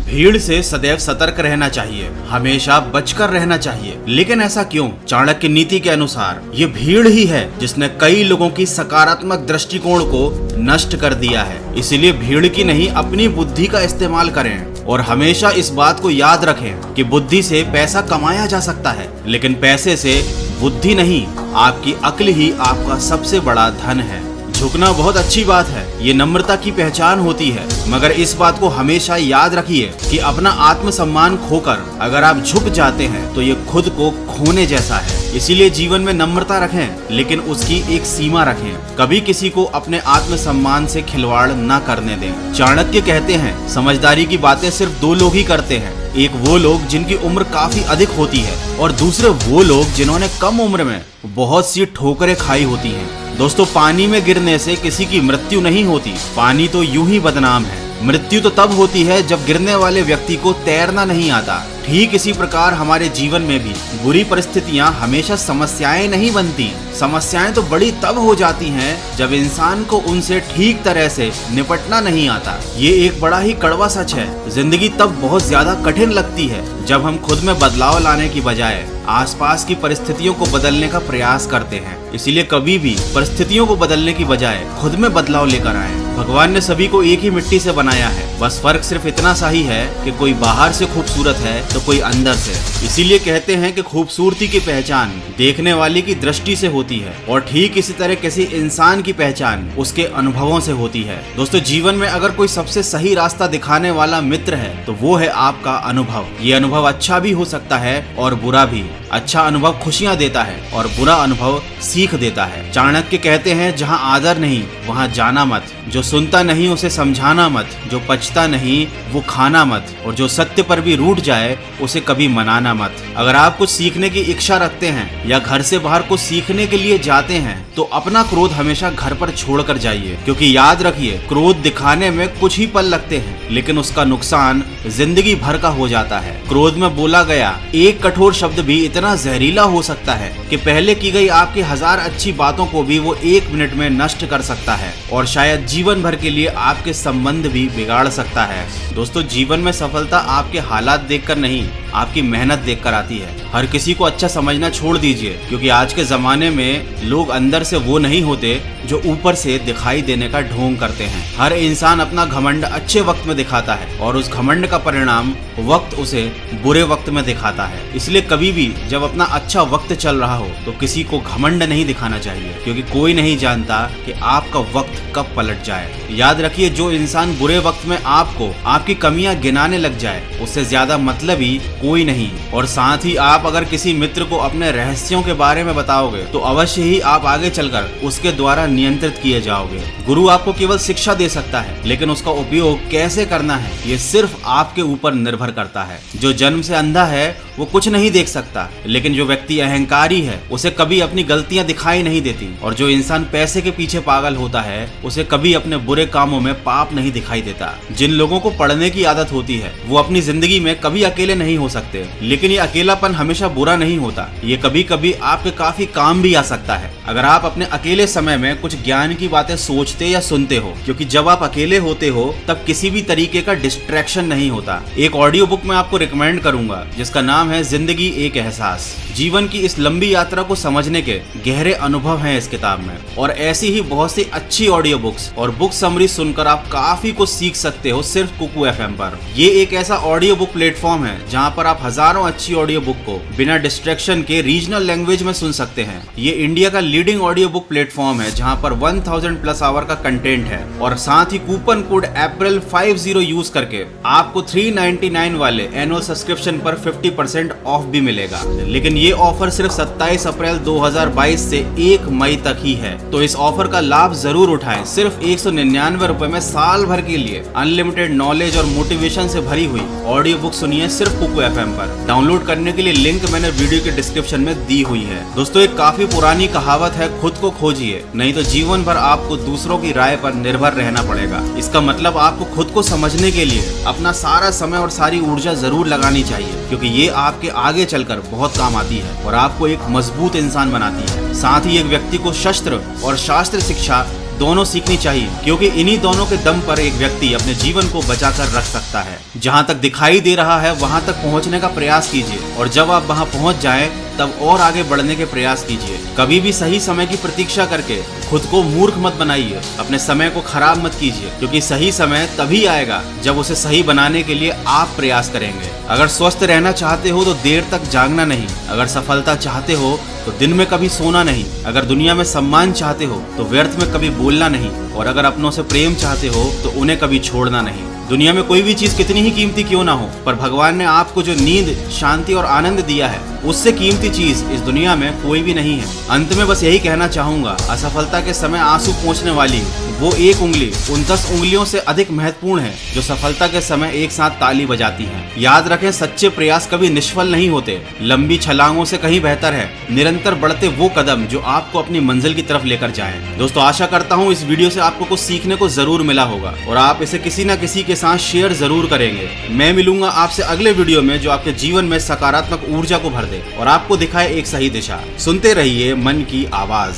भीड़ से सदैव सतर्क रहना चाहिए, हमेशा बचकर रहना चाहिए। लेकिन ऐसा क्यों? चाणक्य नीति के अनुसार ये भीड़ ही है जिसने कई लोगों की सकारात्मक दृष्टिकोण को नष्ट कर दिया है। इसीलिए भीड़ की नहीं, अपनी बुद्धि का इस्तेमाल करें और हमेशा इस बात को याद रखें कि बुद्धि से पैसा कमाया जा सकता है, लेकिन पैसे से बुद्धि नहीं, आपकी अक्ल ही आपका सबसे बड़ा धन है। झुकना बहुत अच्छी बात है, ये नम्रता की पहचान होती है, मगर इस बात को हमेशा याद रखिए कि अपना आत्मसम्मान खोकर अगर आप झुक जाते हैं तो ये खुद को खोने जैसा है। इसीलिए जीवन में नम्रता रखें, लेकिन उसकी एक सीमा रखें। कभी किसी को अपने आत्मसम्मान से खिलवाड़ न करने दें। चाणक्य कहते हैं, समझदारी की बातें सिर्फ दो लोग ही करते हैं, एक वो लोग जिनकी उम्र काफी अधिक होती है और दूसरे वो लोग जिन्होंने कम उम्र में बहुत सी ठोकरें खाई होती हैं। दोस्तों, पानी में गिरने से किसी की मृत्यु नहीं होती, पानी तो यूं ही बदनाम है। मृत्यु तो तब होती है जब गिरने वाले व्यक्ति को तैरना नहीं आता। ठीक इसी प्रकार हमारे जीवन में भी बुरी परिस्थितियां हमेशा समस्याएं नहीं बनती। समस्याएं तो बड़ी तब हो जाती हैं जब इंसान को उनसे ठीक तरह से निपटना नहीं आता। ये एक बड़ा ही कड़वा सच है। जिंदगी तब बहुत ज्यादा कठिन लगती है जब हम खुद में बदलाव लाने की बजाय आसपास की परिस्थितियों को बदलने का प्रयास करते हैं। इसीलिए कभी भी परिस्थितियों को बदलने की बजाय खुद में बदलाव लेकर आए। भगवान ने सभी को एक ही मिट्टी से बनाया है, बस फर्क सिर्फ इतना सा ही है कि कोई बाहर से खूबसूरत है तो कोई अंदर से। इसीलिए कहते हैं कि खूबसूरती की पहचान देखने वाले की दृष्टि से होती है और ठीक इसी तरह किसी इंसान की पहचान उसके अनुभवों से होती है। दोस्तों, जीवन में अगर कोई सबसे सही रास्ता दिखाने वाला मित्र है तो वो है आपका अनुभव। ये अनुभव अच्छा भी हो सकता है और बुरा भी। अच्छा अनुभव खुशियां देता है और बुरा अनुभव सीख देता है। चाणक्य कहते हैं, जहाँ आदर नहीं वहाँ जाना मत, जो सुनता नहीं उसे समझाना मत, जो पचता नहीं वो खाना मत, और जो सत्य पर भी रूठ जाए उसे कभी मनाना मत। अगर आप कुछ सीखने की इच्छा रखते हैं या घर से बाहर कुछ सीखने के लिए जाते हैं तो अपना क्रोध हमेशा घर पर छोड़कर जाइए, क्योंकि याद रखिए, क्रोध दिखाने में कुछ ही पल लगते हैं लेकिन उसका नुकसान जिंदगी भर का हो जाता है। क्रोध में बोला गया एक कठोर शब्द भी इतना जहरीला हो सकता है कि पहले की गई आपकी 1000 अच्छी बातों को भी वो 1 मिनट में नष्ट कर सकता है और शायद जीवन भर के लिए आपके संबंध भी बिगाड़ सकता है। दोस्तों, जीवन में सफलता आपके हालात देखकर नहीं, आपकी मेहनत देखकर आती है। हर किसी को अच्छा समझना छोड़ दीजिए, क्योंकि आज के जमाने में लोग अंदर से वो नहीं होते जो ऊपर से दिखाई देने का ढोंग करते हैं। हर इंसान अपना घमंड अच्छे वक्त में दिखाता है और उस घमंड का परिणाम वक्त उसे बुरे वक्त में दिखाता है। इसलिए कभी भी जब अपना अच्छा वक्त चल रहा हो तो किसी को घमंड नहीं दिखाना चाहिए, क्योंकि कोई नहीं जानता कि आपका वक्त कब पलट जाए। याद रखिए, जो इंसान बुरे वक्त में आपको आपकी कमियां गिनाने लग जाए उससे ज्यादा मतलबी कोई नहीं। और साथ ही आप अगर किसी मित्र को अपने रहस्यों के बारे में बताओगे तो अवश्य ही आप आगे चलकर उसके द्वारा नियंत्रित किए जाओगे। गुरु आपको केवल शिक्षा दे सकता है, लेकिन उसका उपयोग कैसे करना है ये सिर्फ आपके ऊपर निर्भर करता है। जो जन्म से अंधा है वो कुछ नहीं देख सकता, लेकिन जो व्यक्ति अहंकारी है उसे कभी अपनी गलतियां दिखाई नहीं देती, और जो इंसान पैसे के पीछे पागल होता है उसे कभी अपने बुरे कामों में पाप नहीं दिखाई देता। जिन लोगों को पढ़ने की आदत होती है वो अपनी जिंदगी में कभी अकेले नहीं हो सकते, लेकिन ये अकेलापन हमेशा बुरा नहीं होता, ये कभी कभी आपके काफी काम भी आ सकता है अगर आप अपने अकेले समय में कुछ ज्ञान की बातें सोचते या सुनते हो, क्योंकि जब आप अकेले होते हो तब किसी भी तरीके का डिस्ट्रैक्शन नहीं होता। एक ऑडियो बुक मैं आपको रिकमेंड करूंगा जिसका नाम है जिंदगी एक एहसास। जीवन की इस लंबी यात्रा को समझने के गहरे अनुभव हैं इस किताब में, और ऐसी ही बहुत सी अच्छी ऑडियो बुक्स और बुक समरी सुनकर आप काफी कुछ सीख सकते हो सिर्फ कुकू एफएम पर। ये एक ऐसा ऑडियो बुक प्लेटफॉर्म है जहाँ पर आप हजारों अच्छी ऑडियो बुक को बिना डिस्ट्रैक्शन के रीजनल लैंग्वेज में सुन सकते हैं। ये इंडिया का लीडिंग ऑडियो बुक प्लेटफॉर्म है जहाँ पर 1000+ आवर का कंटेंट है, और साथ ही कूपन कोड April50 यूज करके आपको 399 वाले एनुअल सब्सक्रिप्शन पर 50% ऑफ भी मिलेगा। लेकिन ये ऑफर सिर्फ 27 अप्रैल 2022 से 1 मई तक ही है, तो इस ऑफर का लाभ जरूर उठाएं। सिर्फ 199 रुपए में साल भर के लिए अनलिमिटेड नॉलेज और मोटिवेशन से भरी हुई ऑडियो बुक सुनिए सिर्फ कुकू एफएम पर। डाउनलोड करने के लिए लिंक मैंने वीडियो के डिस्क्रिप्शन में दी हुई है। दोस्तों, एक काफी पुरानी कहावत है, खुद को खोजिए, नहीं तो जीवन भर आपको दूसरों की राय पर निर्भर रहना पड़ेगा। इसका मतलब आपको खुद को समझने के लिए अपना सारा समय और सारी ऊर्जा जरूर लगानी चाहिए, क्योंकि ये आपके आगे चलकर बहुत काम आती है और आपको एक मजबूत इंसान बनाती है। साथ ही एक व्यक्ति को शस्त्र और शास्त्र शिक्षा दोनों सीखनी चाहिए, क्योंकि इन्हीं दोनों के दम पर एक व्यक्ति अपने जीवन को बचाकर रख सकता है। जहाँ तक दिखाई दे रहा है वहाँ तक पहुँचने का प्रयास कीजिए, और जब आप वहाँ पहुँच जाएं तब और आगे बढ़ने के प्रयास कीजिए। कभी भी सही समय की प्रतीक्षा करके खुद को मूर्ख मत बनाइए, अपने समय को खराब मत कीजिए, क्योंकि सही समय तभी आएगा जब उसे सही बनाने के लिए आप प्रयास करेंगे। अगर स्वस्थ रहना चाहते हो तो देर तक जागना नहीं, अगर सफलता चाहते हो तो दिन में कभी सोना नहीं, अगर दुनिया में सम्मान चाहते हो तो व्यर्थ में कभी बोलना नहीं, और अगर अपनों से प्रेम चाहते हो तो उन्हें कभी छोड़ना नहीं। दुनिया में कोई भी चीज कितनी ही कीमती क्यों ना हो, पर भगवान ने आपको जो नींद, शांति और आनंद दिया है, उससे कीमती चीज इस दुनिया में कोई भी नहीं है। अंत में बस यही कहना चाहूंगा, असफलता के समय आंसू पोंछने वाली वो एक उंगली उन 10 उंगलियों से अधिक महत्वपूर्ण है जो सफलता के समय एक साथ ताली बजाती हैं। याद रखें, सच्चे प्रयास कभी निष्फल नहीं होते। लंबी छलांगों से कहीं बेहतर है निरंतर बढ़ते वो कदम जो आपको अपनी मंजिल की तरफ लेकर जाएं। दोस्तों, आशा करता हूँ इस वीडियो से आपको कुछ सीखने को जरूर मिला होगा, और आप इसे किसी न किसी के साथ शेयर जरूर करेंगे। मैं मिलूंगा आपसे अगले वीडियो में जो आपके जीवन में सकारात्मक ऊर्जा को भर दे और आपको दिखाए एक सही दिशा। सुनते रहिए मन की आवाज।